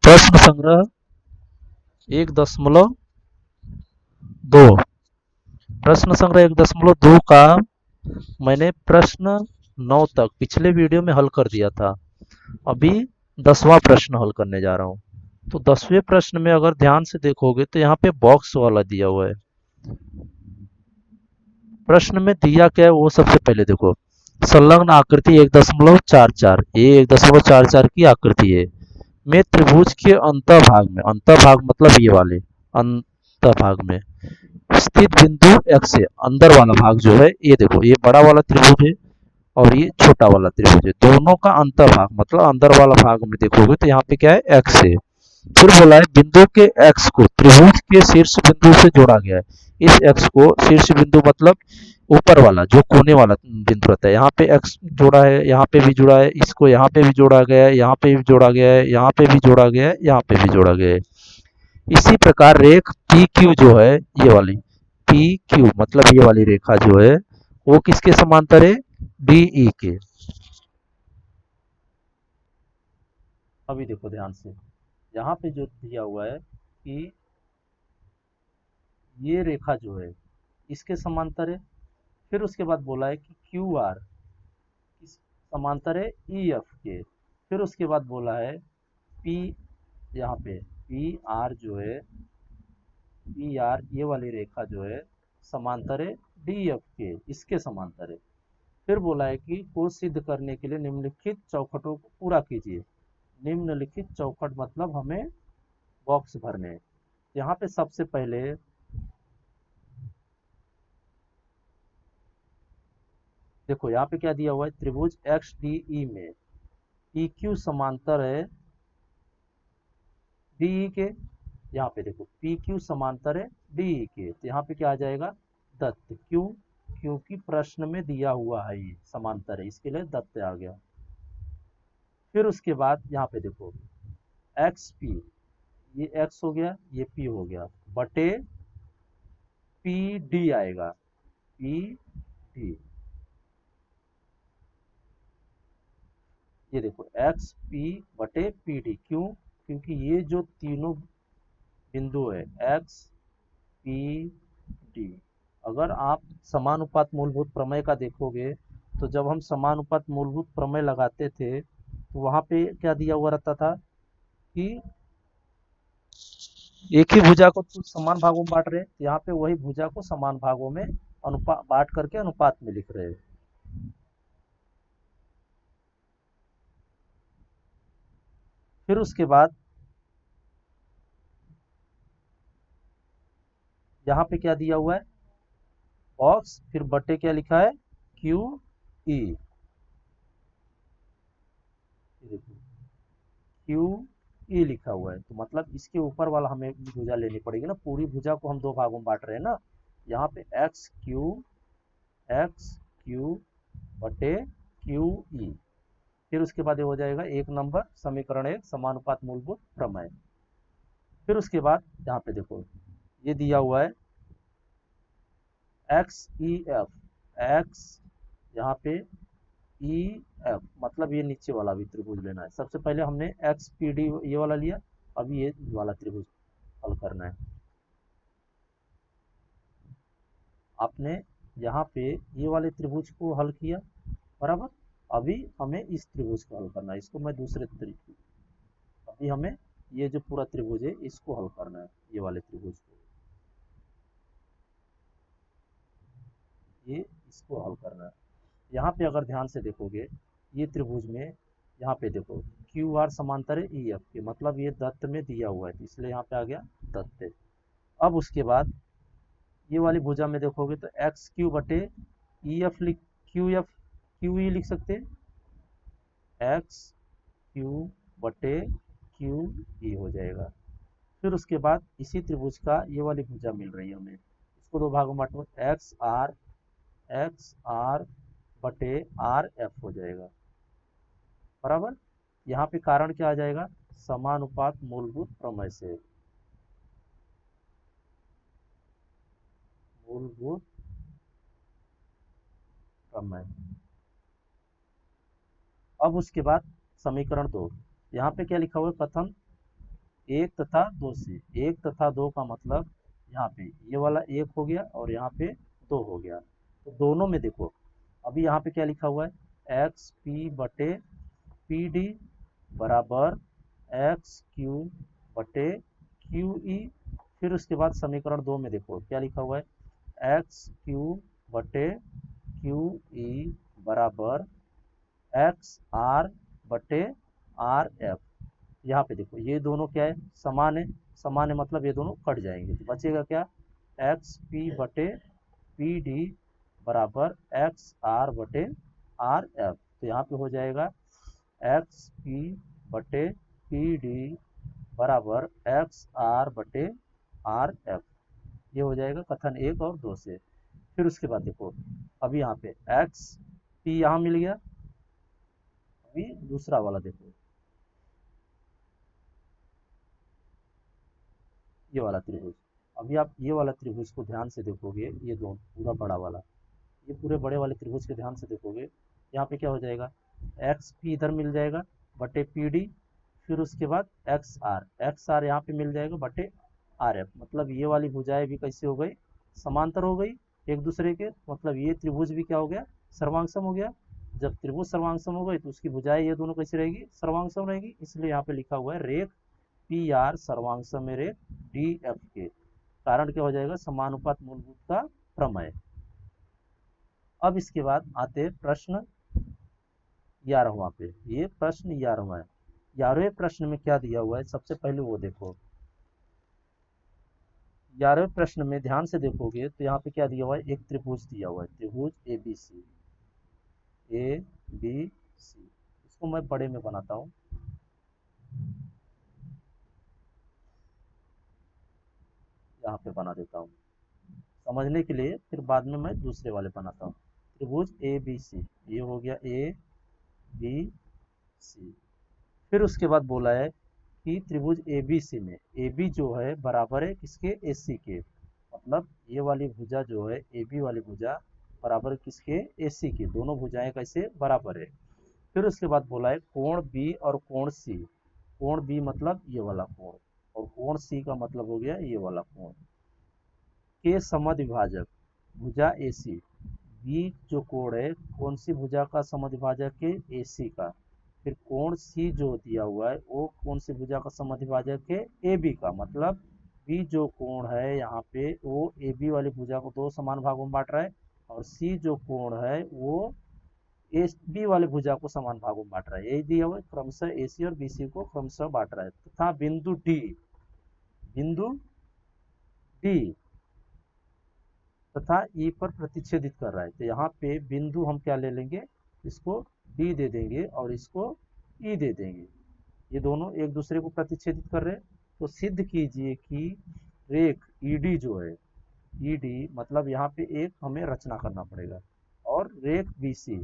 प्रश्न संग्रह 1.2। प्रश्न संग्रह 1.2 का मैंने प्रश्न 9 तक पिछले वीडियो में हल कर दिया था। अभी 10वां प्रश्न हल करने जा रहा हूँ। तो 10वें प्रश्न में अगर ध्यान से देखोगे तो यहाँ पे बॉक्स वाला दिया हुआ है। प्रश्न में दिया क्या है वो सबसे पहले देखो। संलग्न आकृति 1.44, ये 1.44 की आकृति है। में त्रिभुज के अंतःभाग मतलब ये वाले अंतःभाग में स्थित बिंदु x से अंदर वाला भाग जो है, ये देखो, ये बड़ा वाला त्रिभुज है और ये छोटा वाला त्रिभुज है। दोनों का अंतःभाग मतलब अंदर वाला भाग में देखोगे तो यहाँ पे क्या है, x है। फिर बोला है बिंदु के x को त्रिभुज के शीर्ष बिंदु से जोड़ा गया है। इस x को शीर्ष बिंदु मतलब ऊपर वाला जो कोने वाला बिंदु रहता है, यहाँ पे x जोड़ा है, यहाँ पे भी जुड़ा है, इसको यहाँ पे भी जोड़ा गया है, यहाँ पे भी जोड़ा गया है, यहाँ पे भी जोड़ा गया है, यहाँ पे भी जोड़ा गया है। इसी प्रकार रेख पी क्यू जो है, ये वाली पी क्यू मतलब ये वाली रेखा जो है वो किसके समांतर है, डी ई के। अभी देखो ध्यान से, यहाँ पे जो दिया हुआ है कि ये रेखा जो है इसके समांतर है। फिर उसके बाद बोला है कि क्यू आर किस समांतर है, ई एफ के। फिर उसके बाद बोला है पी, यहाँ पे पी आर जो है, पी आर ये वाली रेखा जो है समांतर है डी एफ के, इसके समांतर है। फिर बोला है कि को सिद्ध करने के लिए निम्नलिखित चौखटों को पूरा कीजिए। निम्नलिखित चौखट मतलब हमें बॉक्स भरने हैं। यहाँ पे सबसे पहले देखो, यहाँ पे क्या दिया हुआ है, त्रिभुज एक्स डी ई में पी क्यू समांतर है डी ई के। यहाँ पे देखो पी क्यू समांतर है डी ई के, तो यहाँ पे क्या आ जाएगा, दत्त। क्यों? क्योंकि प्रश्न में दिया हुआ है ये समांतर है, इसके लिए दत्त आ गया। फिर उसके बाद यहाँ पे देखो एक्स पी, ये एक्स हो गया, ये पी हो गया, बटे पी डी आएगा, पी डी। ये देखो एक्स पी बटे पी डी। क्यों? क्योंकि ये जो तीनों बिंदु है एक्स पी डी, अगर आप समानुपात मूलभूत प्रमेय का देखोगे तो जब हम समानुपात मूलभूत प्रमेय लगाते थे तो वहां पे क्या दिया हुआ रहता था कि एक ही भुजा को तुम समान भागों में बांट रहे, यहाँ पे वही भुजा को समान भागों में अनुपात बांट करके अनुपात में लिख रहे हैं। फिर उसके बाद यहाँ पे क्या दिया हुआ है, बॉक्स, फिर बटे क्या लिखा है, क्यू ई। क्यू ई लिखा हुआ है, तो मतलब इसके ऊपर वाला हमें भुजा लेनी पड़ेगी ना। पूरी भुजा को हम दो भागों में बांट रहे हैं ना। यहाँ पे एक्स क्यू बटे क्यू ई। फिर उसके बाद ये हो जाएगा 1 नंबर समीकरण, एक समानुपात मूलभूत प्रमेय। फिर उसके बाद यहाँ पे देखो ये दिया हुआ है एक्स ई एफ, एक्स यहाँ पे ई एफ मतलब ये नीचे वाला भी त्रिभुज लेना है। सबसे पहले हमने एक्स पी डी ये वाला लिया, अभी ये वाला त्रिभुज हल करना है। आपने यहाँ पे ये वाले त्रिभुज को हल किया, बराबर। अभी हमें इस त्रिभुज को हल करना है, इसको मैं दूसरे तरीके, अभी हमें ये जो पूरा त्रिभुज है इसको हल करना है, ये वाले त्रिभुज को, ये इसको हल करना है। यहाँ पे अगर ध्यान से देखोगे ये त्रिभुज में, यहाँ पे देखो क्यू आर समांतर है ई एफ के, मतलब ये दत्त में दिया हुआ है, इसलिए यहाँ पे आ गया दत्त। अब उसके बाद ये वाली भुजा में देखोगे तो एक्स क्यू बटे ई एफ लिख, क्यू ई लिख सकते हैं, एक्स क्यू बटे क्यू ई हो जाएगा। फिर उसके बाद इसी त्रिभुज का ये वाली भुजा मिल रही है हमें, इसको दो भागों में बांटो, एक्स आर बटे आर एफ हो जाएगा, बराबर। यहाँ पे कारण क्या आ जाएगा, समानुपात मूलभूत प्रमेय से, मूलभूत प्रमेय। अब उसके बाद समीकरण 2, यहाँ पे क्या लिखा हुआ है, कथन एक तथा दो से, एक तथा दो का मतलब यहाँ पे ये वाला एक हो गया और यहाँ पे दो हो गया। तो दोनों में देखो अभी यहाँ पे क्या लिखा हुआ है, एक्स पी बटे पी डी बराबर एक्स क्यू बटे क्यू ई। फिर उसके बाद समीकरण दो में देखो क्या लिखा हुआ है, एक्स क्यू बटे क्यू ई बराबर एक्स आर बटे आर एफ। यहाँ पे देखो ये दोनों क्या है, समान है, समान है मतलब ये दोनों कट जाएंगे तो बचेगा क्या, एक्स पी बटे पी डी बराबर एक्स आर बटे आर एफ। तो यहाँ पे हो जाएगा एक्स पी बटे पी डी बराबर एक्स आर बटे आर एफ। ये हो जाएगा कथन एक और दो से। फिर उसके बाद देखो अभी यहाँ पे एक्स पी यहाँ मिल गया। अभी दूसरा वाला देखो, ये वाला त्रिभुज। अभी आप ये वाला त्रिभुज को ध्यान से देखोगे, ये दो पूरा बड़ा वाला, ये पूरे बड़े वाले त्रिभुज के ध्यान से देखोगे, यहाँ पे क्या हो जाएगा, एक्स पी इधर मिल जाएगा बटे पी डी। फिर उसके बाद एक्स आर यहाँ पे मिल जाएगा बटे आर एफ। मतलब ये वाली भुजाएं भी कैसे हो गई, समांतर हो गई एक दूसरे के, मतलब ये त्रिभुज भी क्या हो गया, सर्वांगसम हो गया। जब त्रिभुज सर्वांगसम हो गई तो उसकी भुजाएं ये दोनों कैसी रहेगी, सर्वांगसम रहेगी। इसलिए यहाँ पे लिखा हुआ है रेख पी आर सर्वांगसम में रेख डी एफ के। कारण क्या हो जाएगा, समानुपात मूलभूत का प्रमेय। अब इसके बाद आते प्रश्न 11वां पे। ये प्रश्न 11वां है। 11वें प्रश्न में क्या दिया हुआ है सबसे पहले वो देखो। 11वें प्रश्न में ध्यान से देखोगे तो यहाँ पे क्या दिया हुआ है, एक त्रिभुज दिया हुआ है, त्रिभुज A B C, A B C. इसको मैं बड़े में बनाता हूँ, यहाँ पे बना देता हूँ समझने के लिए, फिर बाद में मैं दूसरे वाले बनाता हूँ। त्रिभुज ए बी सी, ये हो गया ए बी सी। फिर उसके बाद बोला है कि त्रिभुज ए बी सी में ए बी जो है बराबर है किसके, ए सी के। मतलब ये वाली भुजा जो है ए बी वाली भुजा बराबर है किसके, ए सी की। दोनों भुजाएं कैसे बराबर है। फिर उसके बाद बोला है कोण बी और कोण सी। कोण बी मतलब ये वाला कोण, और कोण सी का मतलब हो गया ये वाला कोण, के समद्विभाजक भुजा ए सी। बी जो कोण है कौन सी भुजा का समद्विभाजक है, ए सी का। फिर कोण सी जो दिया हुआ है वो कौन सी भुजा का समद्विभाजक है, ए बी का। मतलब बी जो कोण है यहाँ पे वो ए बी वाली भुजा को दो समान भागों में बांट रहा है, और सी जो कोण है वो ए बी वाली भुजा को समान भागों में बांट रहा है। यही दिया हुआ है, क्रमशः ए सी और बी सी को क्रमशः बांट रहा है। तथा बिंदु डी, बिंदु डी तथा ई पर प्रतिच्छेदित कर रहा है। तो यहाँ पे बिंदु हम क्या ले लेंगे, इसको डी दे देंगे और इसको ई दे देंगे। ये दोनों एक दूसरे को प्रतिच्छेदित कर रहे हैं। तो सिद्ध कीजिए कि रेख ईडी जो है, ईडी मतलब यहाँ पे एक हमें रचना करना पड़ेगा, और रेख बीसी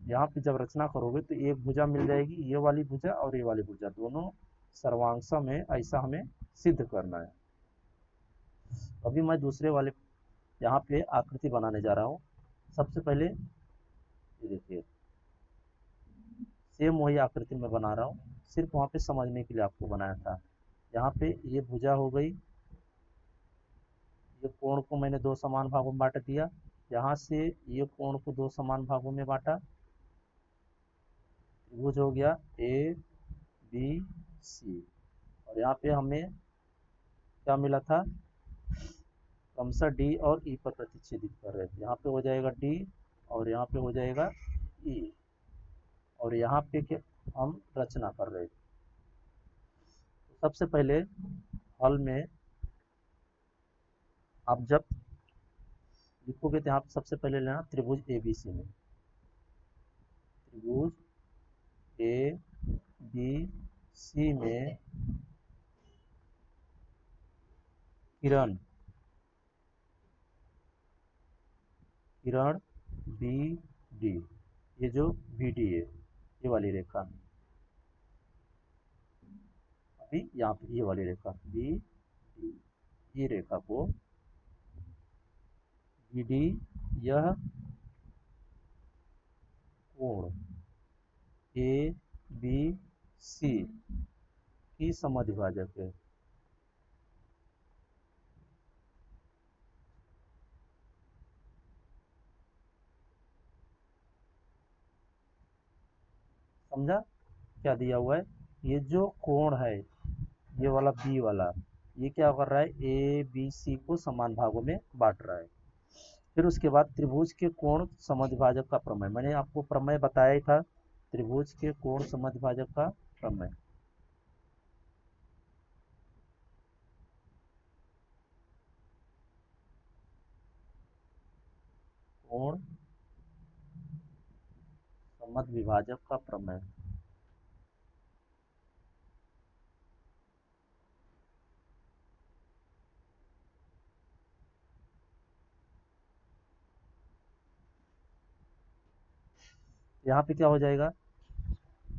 यहाँ पे जब रचना करोगे तो एक भुजा मिल जाएगी, ये वाली भुजा और ये वाली भुजा दोनों सर्वांगसम है, ऐसा हमें सिद्ध करना है। अभी मैं दूसरे वाले यहाँ पे आकृति बनाने जा रहा हूँ। सबसे पहले ये देखिए, सेम वही आकृति में बना रहा हूँ, सिर्फ वहाँ पे समझने के लिए आपको बनाया था। यहाँ पे ये भुजा हो गई, ये कोण को मैंने दो समान भागों में बांट दिया। यहाँ से ये कोण को दो समान भागों में बांटा, त्रिभुज हो गया ए बी सी। और यहाँ पे हमें क्या मिला था, क्रमशः डी और ई पर प्रतिच्छेदित कर रहे थे। यहाँ पे हो जाएगा डी और यहाँ पे हो जाएगा ई, और यहाँ पे क्या हम रचना कर रहे थे। तो सबसे पहले हल में आप जब लिखोगे तो यहाँ पे सबसे पहले लेना त्रिभुज ए बी सी में, त्रिभुज ए बी सी में किरण, किरण बी डी, ये जो बी डी है ये वाली रेखा, अभी यहाँ पे ये वाली रेखा बी डी, ये रेखा को बी डी, यह कोण ए बी सी की समद्विभाजक है। समझा? क्या दिया हुआ है, ये जो कोण है, ये वाला बी वाला, ये क्या कर रहा है, ए बी सी को समान भागों में बांट रहा है। फिर उसके बाद त्रिभुज के कोण समद्विभाजक का प्रमेय, मैंने आपको प्रमेय बताया ही था, त्रिभुज के कोण समद्विभाजक का प्रमेय। कोण समद्विभाजक का प्रमेय। यहाँ पे क्या हो जाएगा,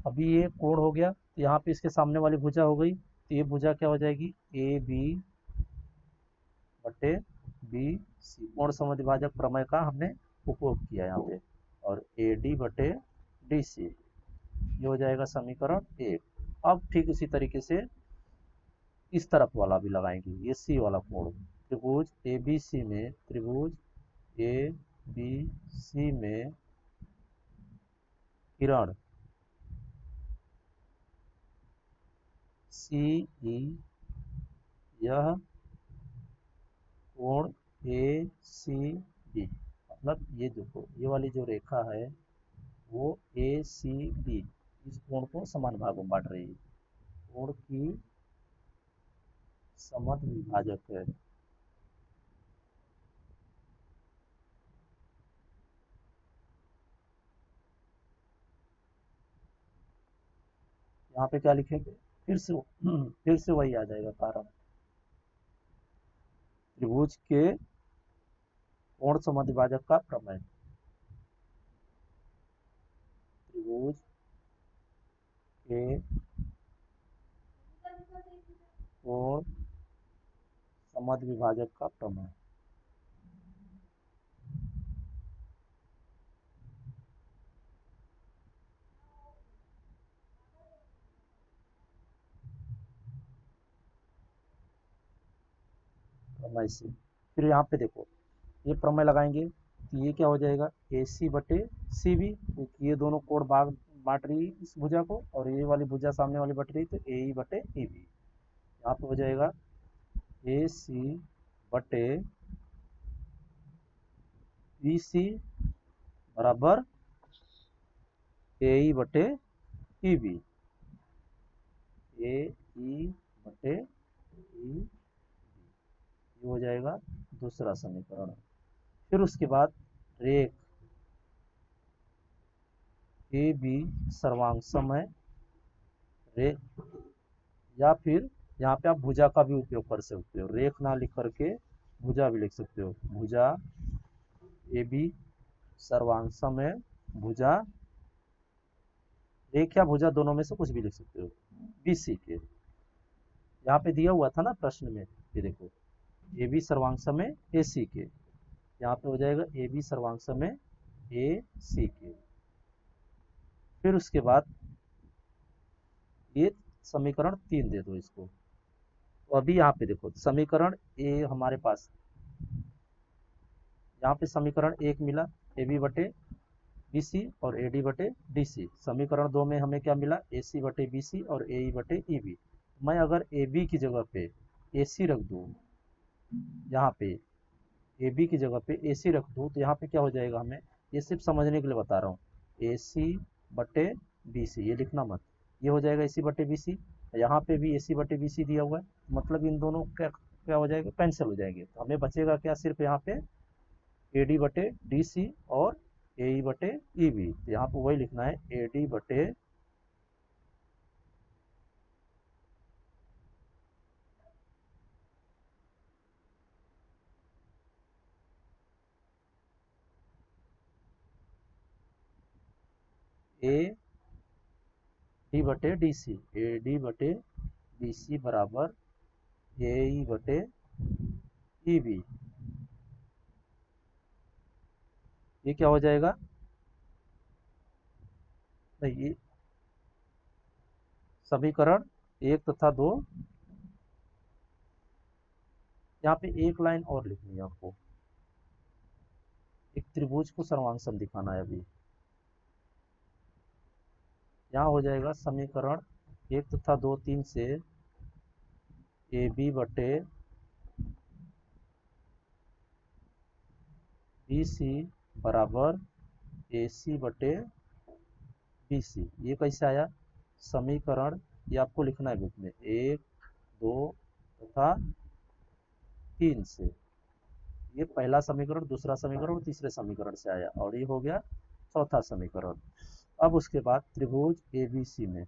अभी ये कोण हो गया तो यहाँ पे इसके सामने वाली भुजा हो गई, तो ये भुजा क्या हो जाएगी, ए बी बटे बी सी, कोण समद्विभाजक प्रमेय का हमने उपयोग किया यहाँ पे, और ए डी बटे डी सी, ये हो जाएगा समीकरण एक। अब ठीक इसी तरीके से इस तरफ वाला भी लगाएंगे, ये सी वाला कोण, त्रिभुज ए बी सी में, त्रिभुज ए बी सी में किरण सी ई, यह कोण ए सी बी, मतलब ये देखो ये वाली जो रेखा है वो ए सी बी, इस कोण को समान भागों में बांट रही है, कोण की समद्विभाजक है। यहाँ पे क्या लिखेंगे, फिर से वही आ जाएगा कारण, त्रिभुज के कोण समद्विभाजक का प्रमेय, त्रिभुज के कोण समद्विभाजक का प्रमेय। प्रमेय से फिर यहाँ पे देखो, ये प्रमेय लगाएंगे तो ये क्या हो जाएगा, ए सी बटे सी बी, क्योंकि ये दोनों कोण भाग बांट रही है इस भुजा को, और ये वाली भुजा सामने वाली बट रही, तो ए ई बटे ई बी, यहाँ पे हो जाएगा ए सी बटे बी सी बराबर ए ई बटे ई बी, ए ई बटे ई, ये हो जाएगा दूसरा समीकरण। फिर उसके बाद रेख ए बी सर्वांग समय, रेख, या फिर यहाँ पे आप भुजा का भी उपयोग कर सकते हो, रेख ना लिख करके भुजा भी लिख सकते हो, भुजा ए बी सर्वांग समय, भुजा, रेख या भुजा दोनों में से कुछ भी लिख सकते हो, बी सी के, यहाँ पे दिया हुआ था ना प्रश्न में, ये देखो ए बी सर्वांग समय ए सी के, यहाँ पे हो जाएगा ए बी सर्वांग समय ए सी के। फिर उसके बाद ये समीकरण 3 दे दो इसको, तो अभी यहाँ पे देखो समीकरण ए हमारे पास, यहाँ पे समीकरण 1 मिला, ए बी बटे बी सी और ए डी बटे डी सी, समीकरण 2 में हमें क्या मिला, ए सी बटे बी सी और ए ई बटे ई बी। मैं अगर ए बी की जगह पे ए सी रख दूँ, यहाँ पे ए बी की जगह पे ए सी रख दूँ, तो यहाँ पे क्या हो जाएगा, हमें ये सिर्फ समझने के लिए बता रहा हूँ, ए सी बटे बी सी, ये लिखना मत, ये हो जाएगा ए सी बटे बी सी, यहाँ पे भी ए सी बटे बी सी दिया हुआ है, मतलब इन दोनों क्या क्या हो जाएगा, कैंसिल हो जाएंगे, तो हमें बचेगा क्या, सिर्फ यहाँ पे ए डी बटे डी सी और ए ई बटे ई बी, तो यहाँ पे वही लिखना है, ए डी बटे ए डी बटे डी सी, ए डी बटे बी सी बराबर ए ई बटे ई बी, ये क्या हो जाएगा, नहीं ये समीकरण 1 तथा 2, यहाँ पे एक लाइन और लिखनी है आपको, एक त्रिभुज को सर्वांग सम दिखाना है अभी, यहाँ हो जाएगा समीकरण 1 तथा 2 3 से ए बी बटे बी सी बराबर ए सी बटे बी सी। ये कैसे आया? समीकरण, ये आपको लिखना है बुक में, 1 2 तथा 3 से। ये पहला समीकरण, दूसरा समीकरण और तीसरे समीकरण से आया, और ये हो गया चौथा समीकरण। अब उसके बाद त्रिभुज ए बी सी में,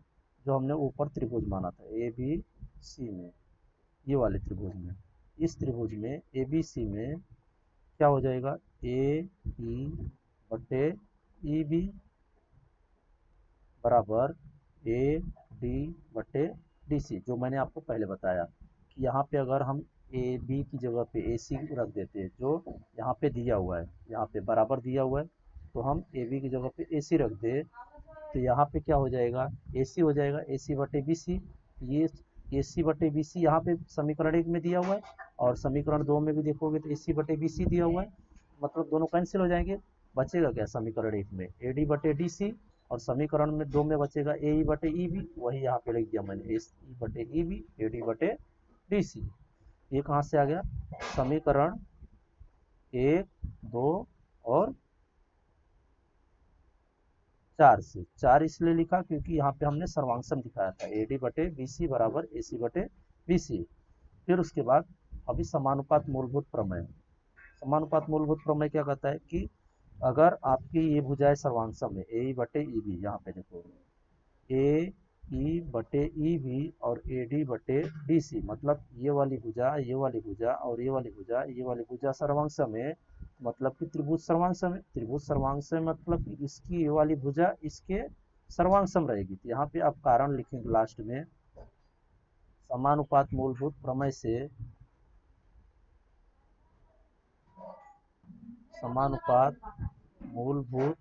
जो हमने ऊपर त्रिभुज माना था ए बी सी में, ये वाले त्रिभुज में, इस त्रिभुज में ए बी सी में क्या हो जाएगा? ए ई बटे ई बी बराबर ए डी बटे डी सी। जो मैंने आपको पहले बताया कि यहाँ पे अगर हम ए बी की जगह पे ए सी रख देते हैं, जो यहाँ पे दिया हुआ है, यहाँ पे बराबर दिया हुआ है, तो हम ए बी की जगह पे ए सी रख दे, तो यहाँ पे क्या हो जाएगा? ए सी हो जाएगा, ए सी बटे बी सी। ये ए सी बटे बी सी यहाँ पे समीकरण 1 में दिया हुआ है, और समीकरण 2 में भी देखोगे तो ए सी बटे बी सी दिया हुआ है, मतलब दोनों कैंसिल हो जाएंगे। बचेगा क्या समीकरण 1 में? ए डी बटे डी सी, और समीकरण में 2 में बचेगा ए ई बटे ई बी, वही यहाँ पे लिख दिया मैंने, ए ई बटे ई बी, ए डी बटे डी सी। ये कहाँ से आ गया? समीकरण 1 2 और 4 से। 4 इसलिए लिखा क्योंकि यहाँ पे हमने सर्वांशम दिखाया था, ए डी बटे बी सी बराबर ए सी बटे बी सी। फिर उसके बाद अभी समानुपात मूलभूत प्रमेय। समानुपात मूलभूत प्रमेय क्या कहता है कि अगर आपकी ये भुजाएं सर्वांशम है, ए बटे ई बी, यहाँ पे देखो ए ई बटे ई बी और ए डी बटे डी सी, मतलब ये वाली भुजा, ये वाली भुजा और ये वाली भुजा, ये वाली भुजा सर्वांशम है, मतलब कि त्रिभुज सर्वांशम है। त्रिभुज सर्वांशम मतलब कि इसकी ये वाली भुजा इसके सर्वांशम रहेगी। तो यहाँ पे आप कारण लिखेंगे लास्ट में, समानुपात मूलभूत प्रमेय से, समानुपात मूलभूत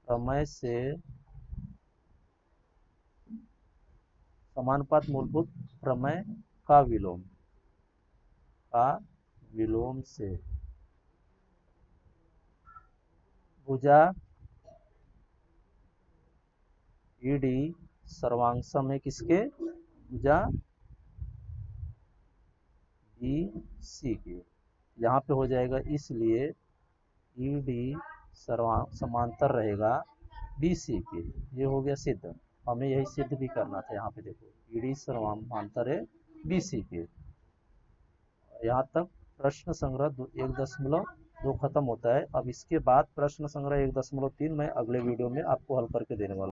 प्रमेय से, समानुपात मूलभूत प्रमेय का विलोम से भुजा ईडी सर्वांशम है किसके? भुजा बी सी के। यहाँ पे हो जाएगा, इसलिए ईडी समांतर रहेगा बी सी के। ये हो गया सिद्ध। हमें यही सिद्ध भी करना था। यहाँ पे देखो ईडी समांतर है बी सी के। यहाँ तक प्रश्न संग्रह 1.2 खत्म होता है। अब इसके बाद प्रश्न संग्रह 1.3 मैं अगले वीडियो में आपको हल करके देने वाला हूँ।